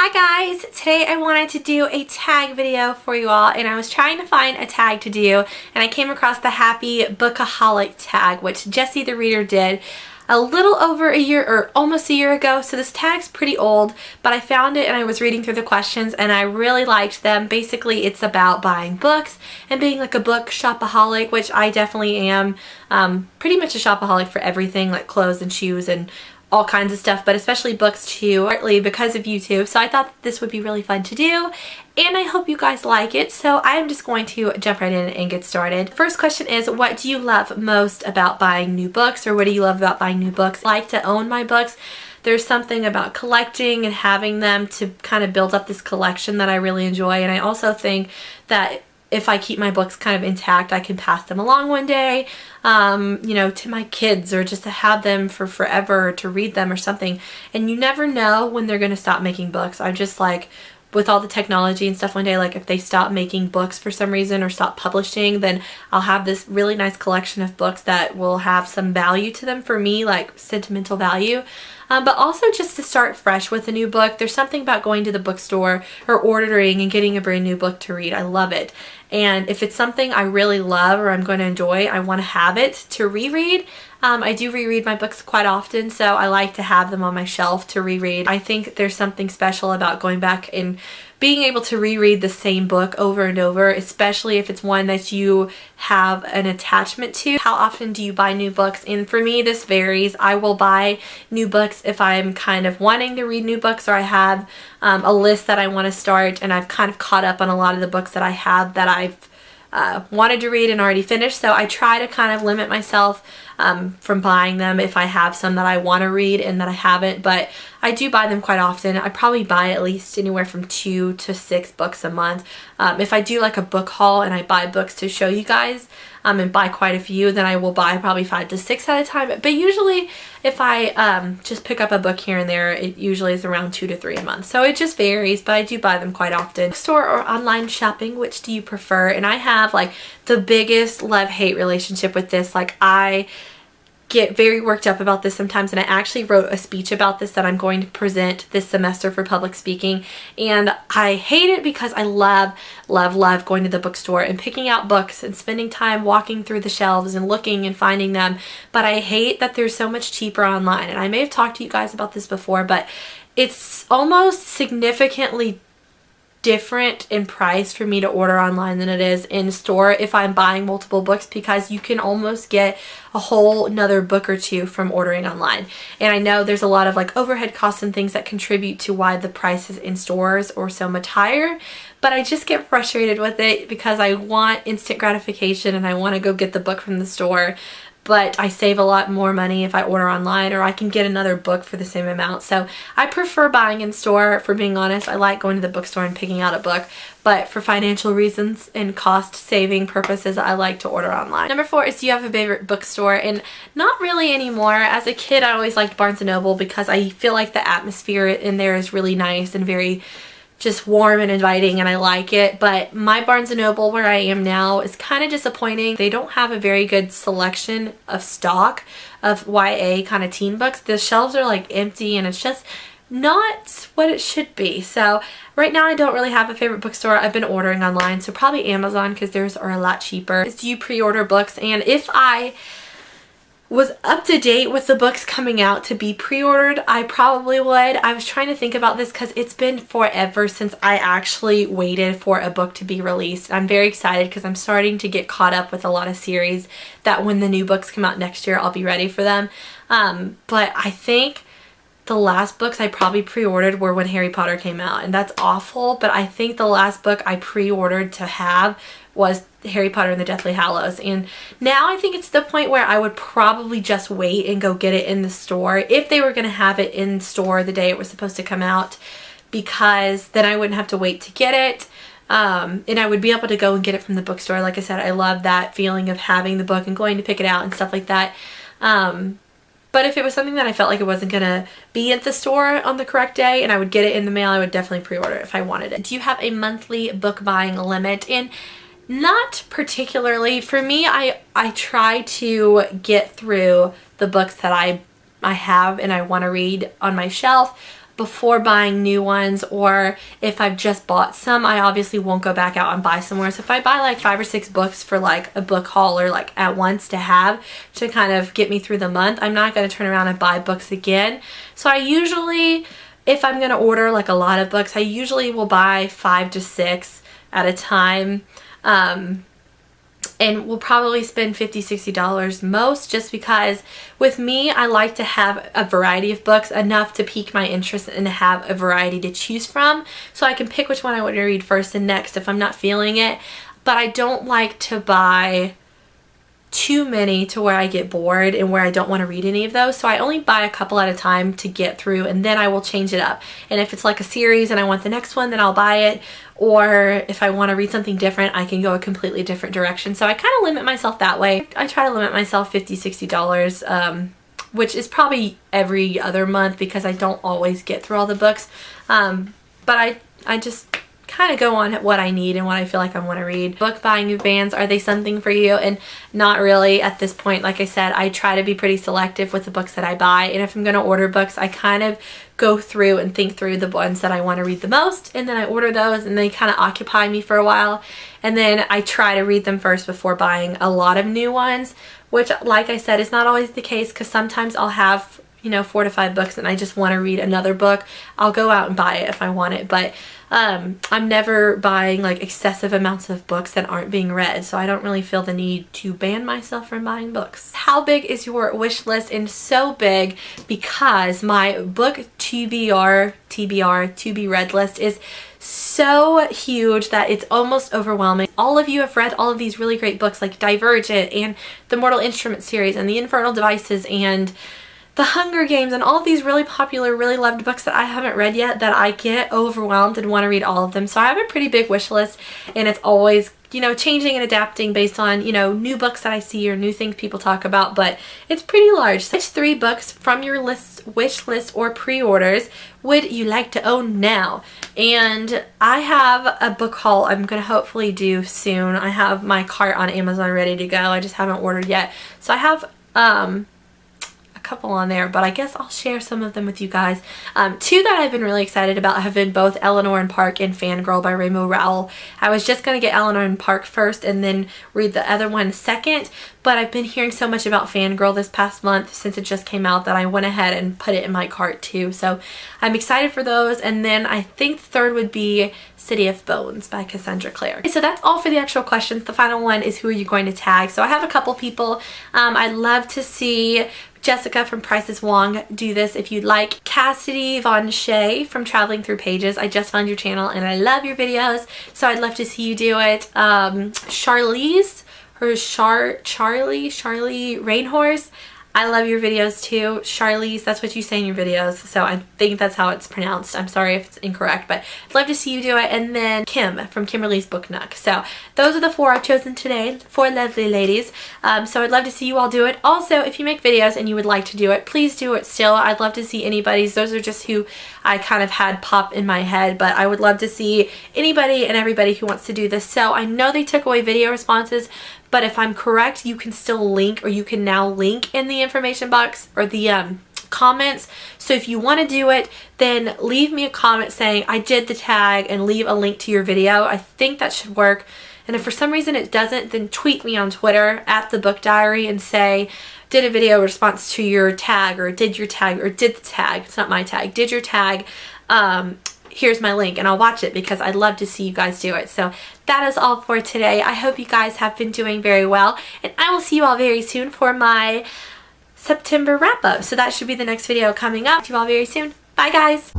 Hi guys! Today I wanted to do a tag video for you all, and I was trying to find a tag to do, and I came across the Happy Bookaholic tag, which Jessie the Reader did a little over a year or almost a year ago. So this tag's pretty old, but I found it and I was reading through the questions and I really liked them. Basically it's about buying books and being like a book shopaholic, which I definitely am. Pretty much a shopaholic for everything, like clothes and shoes and all kinds of stuff, but especially books too, partly because of YouTube. So I thought this would be really fun to do, and I hope you guys like it. So I am just going to jump right in and get started. First question is, what do you love most about buying new books, or what do you love about buying new books? I like to own my books. There's something about collecting and having them to kind of build up this collection that I really enjoy, and I also think that if I keep my books kind of intact, I can pass them along one day, you know, to my kids, or just to have them for forever, or to read them or something. And you never know when they're going to stop making books. I'm just like, with all the technology and stuff, one day, like if they stop making books for some reason or stop publishing, then I'll have this really nice collection of books that will have some value to them for me, like sentimental value. But also just to start fresh with a new book. There's something about going to the bookstore or ordering and getting a brand new book to read. I love it. And if it's something I really love or I'm going to enjoy, I want to have it to reread. I do reread my books quite often, so I like to have them on my shelf to reread. I think there's something special about going back and being able to reread the same book over and over, especially if it's one that you have an attachment to. How often do you buy new books? And for me, this varies. I will buy new books if I'm kind of wanting to read new books, or I have a list that I want to start, and I've kind of caught up on a lot of the books that I have that I've wanted to read and already finished. So I try to kind of limit myself from buying them if I have some that I want to read and that I haven't, but I do buy them quite often. I probably buy at least anywhere from 2 to 6 books a month. If I do like a book haul and I buy books to show you guys and buy quite a few, then I will buy probably 5 to 6 at a time. But usually if I just pick up a book here and there, it usually is around 2 to 3 a month. So it just varies, but I do buy them quite often. Store or online shopping, which do you prefer? And I have like the biggest love-hate relationship with this. Like, I get very worked up about this sometimes, and I actually wrote a speech about this that I'm going to present this semester for public speaking, and I hate it because I love going to the bookstore and picking out books and spending time walking through the shelves and looking and finding them, but I hate that they're so much cheaper online. And I may have talked to you guys about this before, but it's almost significantly different in price for me to order online than it is in store if I'm buying multiple books, because you can almost get a whole another book or two from ordering online. And I know there's a lot of like overhead costs and things that contribute to why the prices in stores are so much higher, but I just get frustrated with it because I want instant gratification and I want to go get the book from the store. But I save a lot more money if I order online, or I can get another book for the same amount. So I prefer buying in store, for being honest. I like going to the bookstore and picking out a book, but for financial reasons and cost saving purposes, I like to order online. Number 4 is, do you have a favorite bookstore? And not really anymore. As a kid, I always liked Barnes & Noble because I feel like the atmosphere in there is really nice and very just warm and inviting, and I like it. But my Barnes & Noble where I am now is kind of disappointing. They don't have a very good selection of stock of YA kind of teen books. The shelves are like empty, and it's just not what it should be. So right now I don't really have a favorite bookstore. I've been ordering online, so probably Amazon, because theirs are a lot cheaper. Do you pre-order books? And if I was up to date with the books coming out to be pre-ordered, I probably would. I was trying to think about this because it's been forever since I actually waited for a book to be released. I'm very excited because I'm starting to get caught up with a lot of series that when the new books come out next year, I'll be ready for them. But I think the last books I probably pre-ordered were when Harry Potter came out, and that's awful, but I think the last book I pre-ordered to have was Harry Potter and the Deathly Hallows. And now I think it's the point where I would probably just wait and go get it in the store if they were going to have it in store the day it was supposed to come out, because then I wouldn't have to wait to get it. And I would be able to go and get it from the bookstore. Like I said, I love that feeling of having the book and going to pick it out and stuff like that. But if it was something that I felt like it wasn't going to be at the store on the correct day and I would get it in the mail, I would definitely pre-order it if I wanted it. Do you have a monthly book buying limit? And not particularly. For me, I try to get through the books that I have and I want to read on my shelf before buying new ones, or if I've just bought some, I obviously won't go back out and buy some more. So if I buy like 5 or 6 books for like a book haul or like at once to have to kind of get me through the month, I'm not going to turn around and buy books again. So I usually, if I'm going to order like a lot of books, I usually will buy 5 to 6 at a time. And we'll probably spend $50, $60 most, just because with me, I like to have a variety of books, enough to pique my interest and to have a variety to choose from, so I can pick which one I want to read first and next if I'm not feeling it. But I don't like to buy too many to where I get bored and where I don't want to read any of those. So I only buy a couple at a time to get through, and then I will change it up. And if it's like a series and I want the next one, then I'll buy it. Or if I want to read something different, I can go a completely different direction. So I kind of limit myself that way. I try to limit myself $50, $60, which is probably every other month because I don't always get through all the books. But I just kind of go on what I need and what I feel like I want to read. Book buying vans, are they something for you? And not really at this point. Like I said, I try to be pretty selective with the books that I buy, and if I'm going to order books, I kind of go through and think through the ones that I want to read the most, and then I order those, and they kind of occupy me for a while, and then I try to read them first before buying a lot of new ones, which, like I said, is not always the case, because sometimes I'll have, you know, 4 to 5 books and I just want to read another book. I'll go out and buy it if I want it, but I'm never buying like excessive amounts of books that aren't being read, so I don't really feel the need to ban myself from buying books. How big is your wish list? And so big because my book TBR, to be read list is so huge that it's almost overwhelming. All of you have read all of these really great books like Divergent and the Mortal Instruments series and the Infernal Devices and The Hunger Games and all of these really popular, really loved books that I haven't read yet, that I get overwhelmed and want to read all of them. So I have a pretty big wish list, and it's always, you know, changing and adapting based on, you know, new books that I see or new things people talk about, but it's pretty large. So which 3 books from your wish list or pre-orders would you like to own now? And I have a book haul I'm going to hopefully do soon. I have my cart on Amazon ready to go. I just haven't ordered yet. So I have couple on there, but I guess I'll share some of them with you guys. 2 that I've been really excited about have been both Eleanor and Park and Fangirl by Rainbow Rowell. I was just going to get Eleanor and Park first and then read the other one second, but I've been hearing so much about Fangirl this past month since it just came out that I went ahead and put it in my cart too. So I'm excited for those. And then I think the 3rd would be City of Bones by Cassandra Clare. Okay, so that's all for the actual questions. The final one is, who are you going to tag? So I have a couple people. I'd love to see Jessica from Priceiswong do this if you'd like. Kassidy, Voinche from Traveling Through Pages. I just found your channel and I love your videos, so I'd love to see you do it. Charlize, Charly, Reynhorse. I love your videos too. Charlize, that's what you say in your videos, so I think that's how it's pronounced. I'm sorry if it's incorrect, but I'd love to see you do it. And then Kim from KimberleysBookNook. So those are the 4 I've chosen today, 4 lovely ladies. So I'd love to see you all do it. Also, if you make videos and you would like to do it, please do it still. I'd love to see anybody's. Those are just who I kind of had pop in my head, but I would love to see anybody and everybody who wants to do this. So I know they took away video responses, but if I'm correct, you can still link, or you can now link in the information box or the comments. So if you want to do it, then leave me a comment saying I did the tag and leave a link to your video. I think that should work. And if for some reason it doesn't, then tweet me on Twitter at TheBookDiary and say, did a video response to your tag, or did your tag, or did the tag, it's not my tag, did your tag, here's my link, and I'll watch it because I'd love to see you guys do it. So that is all for today. I hope you guys have been doing very well, and I will see you all very soon for my September wrap up. So that should be the next video coming up. See you all very soon. Bye guys.